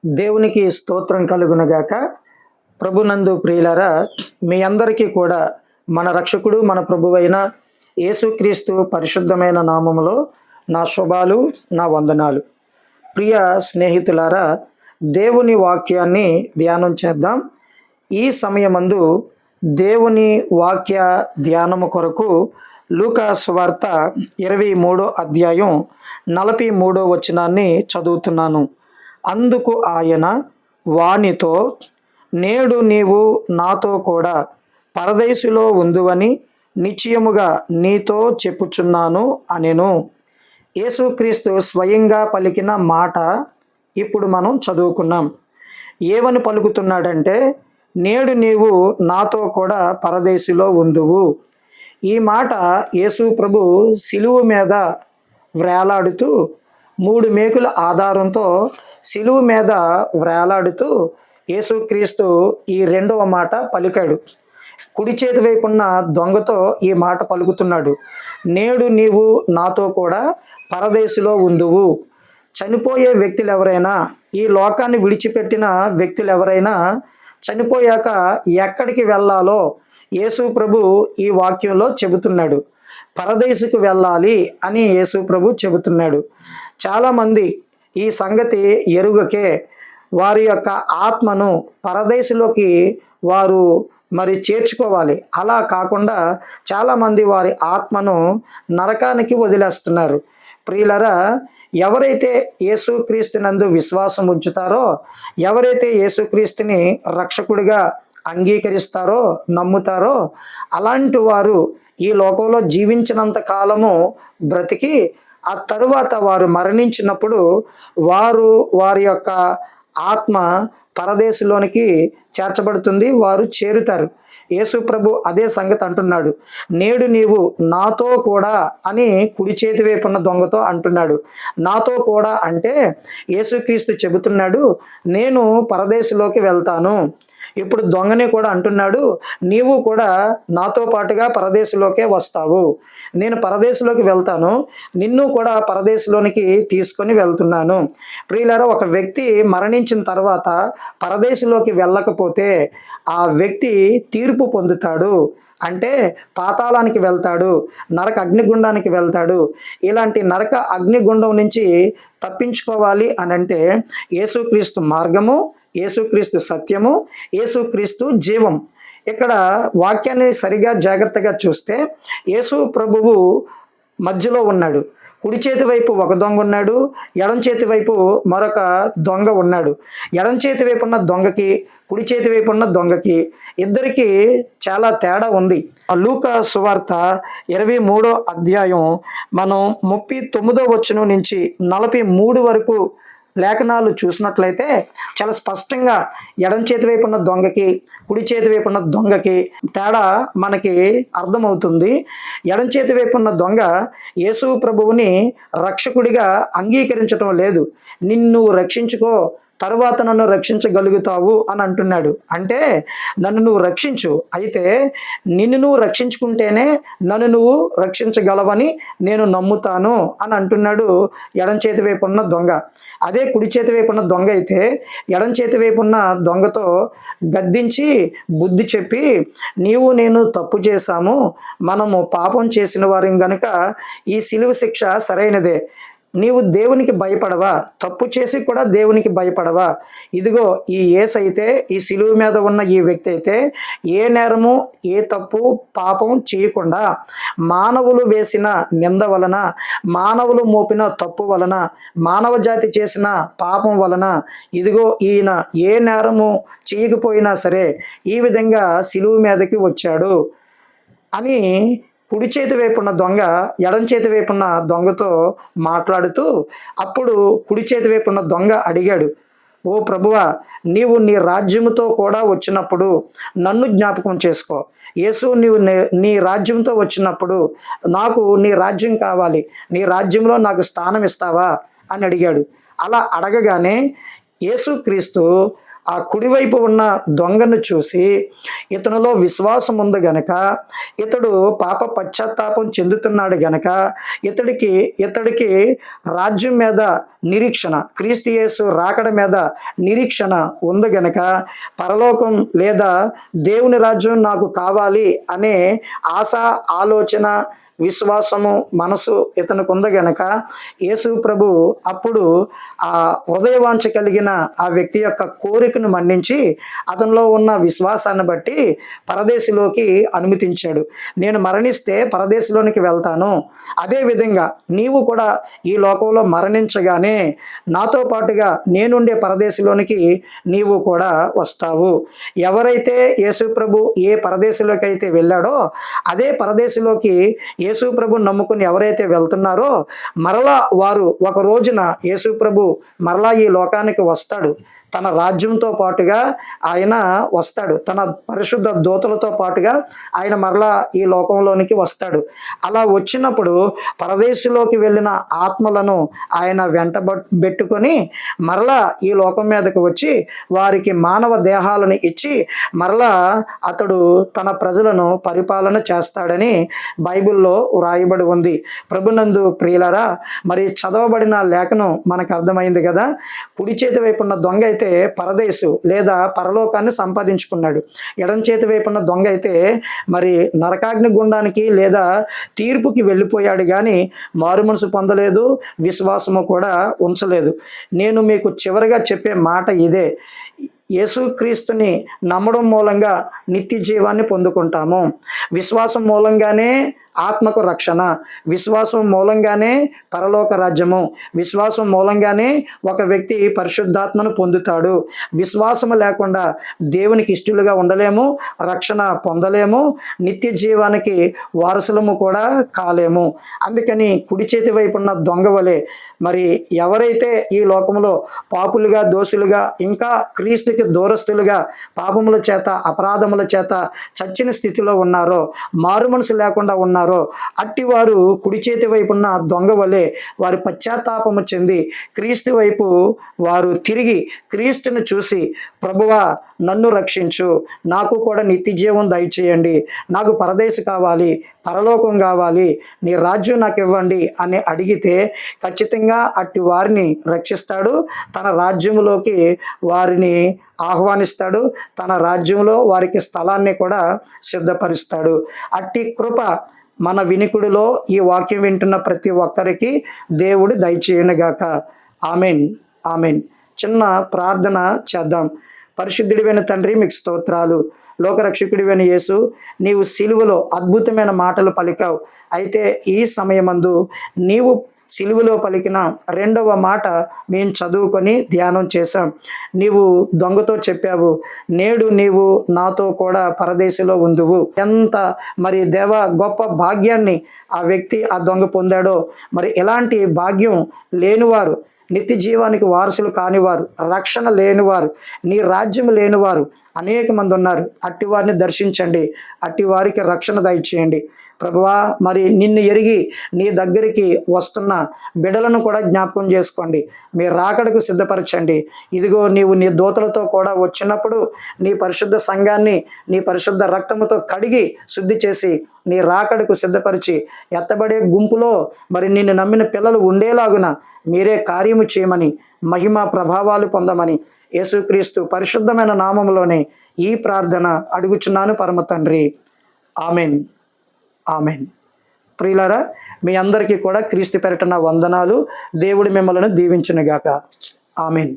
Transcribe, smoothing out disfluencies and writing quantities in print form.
దేవునికి స్తోత్రం కలుగునగాక. ప్రభునందు ప్రియులారా, మీ అందరికీ కూడా మన రక్షకుడు మన ప్రభువైన యేసుక్రీస్తు పరిశుద్ధమైన నామములో నా శుభాలు, నా వందనాలు. ప్రియ స్నేహితులారా, దేవుని వాక్యాన్ని ధ్యానం చేద్దాం. ఈ సమయమందు దేవుని వాక్య ధ్యానము కొరకు లూకా సువార్త 23వ అధ్యాయం 43వ వచనాన్ని చదువుతున్నాను. అందుకు ఆయన వానితో, నేడు నీవు నాతో కూడా పరదేశులో ఉందువని నిశ్చయముగా నీతో చెప్పుచున్నాను అనెను. యేసుక్రీస్తు స్వయంగా పలికిన మాట ఇప్పుడు మనం చదువుకున్నాం. ఏమని పలుకుతున్నాడంటే, నేడు నీవు నాతో కూడా పరదేశులో ఉందువు. ఈ మాట యేసు ప్రభు శిలువ మీద వ్రేలాడుతూ 3 మేకుల ఆధారంతో శిలువ మీద వ్రేలాడుతూ యేసుక్రీస్తు ఈ రెండవ మాట పలికాడు. కుడి చేతి వైపున్న దొంగతో ఈ మాట పలుకుతున్నాడు. నేడు నీవు నాతో కూడా పరదేశులో ఉందువు. చనిపోయే వ్యక్తులు ఎవరైనా, ఈ లోకాన్ని విడిచిపెట్టిన వ్యక్తులు ఎవరైనా చనిపోయాక ఎక్కడికి వెళ్ళాలో యేసు ప్రభు ఈ వాక్యంలో చెబుతున్నాడు. పరదేశుకు వెళ్ళాలి అని యేసు ప్రభు చెబుతున్నాడు. చాలామంది ఈ సంగతి ఎరుగకే వారి యొక్క ఆత్మను పరదేశంలోకి వారు చేర్చుకోవాలి. అలా కాకుండా చాలామంది వారి ఆత్మను నరకానికి వదిలేస్తున్నారు. ప్రియులరా, ఎవరైతే యేసుక్రీస్తునందు విశ్వాసం ఉంచుతారో, ఎవరైతే యేసుక్రీస్తుని రక్షకుడిగా అంగీకరిస్తారో, నమ్ముతారో, అలాంటి వారు ఈ లోకంలో జీవించినంత కాలము బ్రతికి ఆ తరువాత వారు మరణించినప్పుడు వారి యొక్క ఆత్మ పరదేశంలోనికి చేర్చబడుతుంది, వారు చేరుతారు. యేసు ప్రభు అదే సంగతి అంటున్నాడు. నేడు నీవు నాతో కూడా అని కుడి చేతి వైపున్న దొంగతో అంటున్నాడు. నాతో కూడా అంటే యేసుక్రీస్తు చెబుతున్నాడు, నేను పరదేశంలోకి వెళ్తాను. ఇప్పుడు దొంగని కూడా అంటున్నాడు, నీవు కూడా నాతో పాటుగా పరదేశంలోకే వస్తావు. నేను పరదేశంలోకి వెళ్తాను, నిన్ను కూడా పరదేశంలోనికి తీసుకొని వెళ్తున్నాను. ప్రియులారా, ఒక వ్యక్తి మరణించిన తర్వాత పరదేశంలోకి వెళ్ళకపోతే ఆ వ్యక్తి తీర్పు పొందుతాడు. అంటే పాతాళానికి వెళ్తాడు, నరక అగ్నిగుండానికి వెళ్తాడు. ఇలాంటి నరక అగ్నిగుండం నుంచి తప్పించుకోవాలి అని అంటే యేసుక్రీస్తు మార్గము, యేసుక్రీస్తు సత్యము, యేసుక్రీస్తు జీవం. ఇక్కడ వాక్యాన్ని సరిగా జాగ్రత్తగా చూస్తే యేసు ప్రభువు మధ్యలో ఉన్నాడు. కుడి చేతి వైపు ఒక దొంగ ఉన్నాడు, ఎడం చేతి వైపు మరొక దొంగ ఉన్నాడు. ఎడం చేతి వైపు ఉన్న దొంగకి, కుడి చేతి వైపు ఉన్న దొంగకి ఇద్దరికి చాలా తేడా ఉంది. లూకా సువార్త 23వ అధ్యాయం మనం 39వ వచనం నుంచి 43 వరకు లేఖనాలు చూసినట్లయితే చాలా స్పష్టంగా ఎడం చేతి వైపు ఉన్న దొంగకి, కుడి చేతి వైపు ఉన్న దొంగకి తేడా మనకి అర్థమవుతుంది. ఎడం చేతి వైపు ఉన్న దొంగ యేసు ప్రభువుని రక్షకుడిగా అంగీకరించటం లేదు. నిన్ను రక్షించుకో, తరువాత నన్ను రక్షించగలుగుతావు అని అంటున్నాడు. అంటే నన్ను నువ్వు రక్షించు, అయితే నిన్ను నువ్వు రక్షించుకుంటేనే నన్ను నువ్వు రక్షించగలవని నేను నమ్ముతాను అని అంటున్నాడు ఎడం చేతి వైపు ఉన్న దొంగ. అదే కుడి చేతి వైపు ఉన్న దొంగ అయితే ఎడం చేతి వైపు ఉన్న దొంగతో గద్దించి బుద్ధి చెప్పి, నీవు నేను తప్పు చేశాము, మనము పాపం చేసిన వారం గనుక ఈ శిలువ శిక్ష సరైనదే. నీవు దేవునికి భయపడవా? తప్పు చేసి కూడా దేవునికి భయపడవా? ఇదిగో ఈ యేసైతే, ఈ శిలువ మీద ఉన్న ఈ వ్యక్తి అయితే ఏ నేరము, ఏ తప్పు, పాపం చేయకుండా మానవులు వేసిన నింద వలన, మానవులు మోపిన తప్పు వలన, మానవ జాతి చేసిన పాపం వలన ఇదిగో ఈయన ఏ నేరము చేయకపోయినా సరే ఈ విధంగా శిలువ మీదకి వచ్చాడు అని కుడి చేతి వైపున్న దొంగ ఎడం చేతి వైపున్న దొంగతో మాట్లాడుతూ, అప్పుడు కుడి చేతి వైపున్న దొంగ అడిగాడు, ఓ ప్రభువా, నీవు నీ రాజ్యముతో కూడా వచ్చినప్పుడు నన్ను జ్ఞాపకం చేసుకో. యేసు, నీవు నీ రాజ్యంతో వచ్చినప్పుడు నాకు నీ రాజ్యం కావాలి, నీ రాజ్యంలో నాకు స్థానం ఇస్తావా అని అడిగాడు. అలా అడగగానే యేసుక్రీస్తు ఆ కుడివైపు ఉన్న దొంగను చూసి ఇతనిలో విశ్వాసం ఉంది గనక, ఇతడు పాప పశ్చాత్తాపం చెందుతున్నాడు గనక ఇతడికి రాజ్యం మీద నిరీక్షణ, క్రీస్తు యేసు రాకడ మీద నిరీక్షణ ఉంది గనక, పరలోకం లేదా దేవుని రాజ్యం నాకు కావాలి అనే ఆశ, ఆలోచన, విశ్వాసము, మనసు ఇతనికి ఉంది గనక యేసు ప్రభు అప్పుడు ఆ హృదయవాంఛ కలిగిన ఆ వ్యక్తి యొక్క కోరికను మన్నించి అతనిలో ఉన్న విశ్వాసాన్ని బట్టి పరదేశంలోకి అనుమతించాడు. నేను మరణిస్తే పరదేశంలోనికి వెళ్తాను, అదేవిధంగా నీవు కూడా ఈ లోకంలో మరణించగానే నాతో పాటుగా నేనుండే పరదేశంలోనికి నీవు కూడా వస్తావు. ఎవరైతే యేసు ప్రభు ఏ పరదేశంలోకి అయితే వెళ్ళాడో అదే పరదేశంలోకి యేసు ప్రభు నమ్ముకుని ఎవరైతే వెళ్తున్నారో మరలా వారు ఒక రోజున యేసు ప్రభు మరలా ఈ లోకానికి వస్తాడు. తన రాజ్యంతో పాటుగా ఆయన వస్తాడు. తన పరిశుద్ధ దూతలతో పాటుగా ఆయన మరలా ఈ లోకంలోనికి వస్తాడు. అలా వచ్చినప్పుడు పరదేశంలోకి వెళ్ళిన ఆత్మలను ఆయన వెంటబెట్టుకొని మరలా ఈ లోకం మీదకి వచ్చి వారికి మానవ దేహాలను ఇచ్చి మరలా అతడు తన ప్రజలను పరిపాలన చేస్తాడని బైబిల్లో వ్రాయబడి ఉంది. ప్రభునందు ప్రియులారా, మరి చదవబడిన లేఖనం మనకు అర్థమైంది కదా. కుడి చేతి వైపు ఉన్న దొంగ అయితే పరదేశు లేదా పరలోకాన్ని సంపాదించుకున్నాడు. ఎడం చేతి వైపున్న దొంగ అయితే మరి నరకాగ్ని గుండానికి లేదా తీర్పుకి వెళ్ళిపోయాడు, కానీ మారు మనసు పొందలేదు, విశ్వాసము కూడా ఉంచలేదు. నేను మీకు చివరిగా చెప్పే మాట ఇదే: యేసుక్రీస్తుని నమ్మడం మూలంగా నిత్య జీవాన్ని పొందుకుంటాము. విశ్వాసం మూలంగానే ఆత్మకు రక్షణ, విశ్వాసం మూలంగానే పరలోక రాజ్యము, విశ్వాసం మూలంగానే ఒక వ్యక్తి పరిశుద్ధాత్మను పొందుతాడు. విశ్వాసము లేకుండా దేవునికి ఇష్టలుగా ఉండలేము, రక్షణ పొందలేము, నిత్య జీవానికి వారసులము కూడా కాలేము. అందుకని కుడి చేతి వైపు ఉన్న దొంగ వలె మరి ఎవరైతే ఈ లోకంలో పాపులుగా, దోషులుగా, ఇంకా క్రీస్తుకి దూరస్తులుగా, పాపముల చేత, అపరాధముల చేత చచ్చిన స్థితిలో ఉన్నారో, మారు మనసు లేకుండా ఉన్నారో, అట్టివారు కుడి చేతి వైపున్న దొంగ వలె వారి పశ్చాత్తాపము చెంది క్రీస్తు వైపు వారు తిరిగి క్రీస్తుని చూసి, ప్రభువా నన్ను రక్షించు, నాకు కూడా నిత్య జీవం దయచేయండి, నాకు పరదేశం కావాలి, పరలోకం కావాలి, నీ రాజ్యం నాకు ఇవ్వండి అని అడిగితే ఖచ్చితంగా అట్టి వారిని రక్షిస్తాడు. తన రాజ్యంలోకి వారిని ఆహ్వానిస్తాడు. తన రాజ్యంలో వారికి స్థలాన్ని కూడా సిద్ధపరుస్తాడు. అట్టి కృప మన వినికుడిలో ఈ వాక్యం వింటున్న ప్రతి ఒక్కరికి దేవుడు దయచేయునుగాక. Amen, amen. చిన్న ప్రార్థన చేద్దాం. పరిశుద్ధుడివైన తండ్రి, మీకు స్తోత్రాలు. లోకరక్షకుడివైన యేసు, నీవు సిలువలో అద్భుతమైన మాటలు పలికావు. అయితే ఈ సమయమందు నీవు సిలువలో పలికిన రెండవ మాట మేము చదువుకొని ధ్యానం చేశాం. నీవు దొంగతో చెప్పావు, నేడు నీవు నాతో కూడా పరదేశంలో ఉందువు. ఎంత మరి దేవ గొప్ప భాగ్యాన్ని ఆ వ్యక్తి, ఆ దొంగ పొందాడో. మరి ఎలాంటి భాగ్యం లేనివారు, నిత్య జీవానికి వారసులు కానివారు, రక్షణ లేనివారు, నీ రాజ్యం లేనివారు అనేక మంది ఉన్నారు. అట్టి వారిని దర్శించండి, అట్టి వారికి రక్షణ దయచేయండి ప్రభువా. మరి నిన్ను ఎరిగి నీ దగ్గరికి వస్తున్న బిడలను కూడా జ్ఞాపకం చేసుకోండి, మీ రాకడకు సిద్ధపరచండి. ఇదిగో నీవు నీ దూతలతో కూడా వచ్చినప్పుడు నీ పరిశుద్ధ సంఘాన్ని నీ పరిశుద్ధ రక్తముతో కడిగి శుద్ధి చేసి నీ రాకడకు సిద్ధపరిచి ఎత్తబడే గుంపులో మరి నిన్ను నమ్మిన పిల్లలు ఉండేలాగున మీరే కార్యము చేయమని, మహిమ ప్రభావాలు పొందమని యేసుక్రీస్తు పరిశుద్ధమైన నామములోనే ఈ ప్రార్థన అడుగుచున్నాను పరమ తండ్రి. Amen, amen. ప్రియులారా, మీ అందరికీ కూడా క్రీస్తు పేరిట నా వందనాలు. దేవుడు మిమ్మల్ని దీవించునుగాక. ఆమెన్.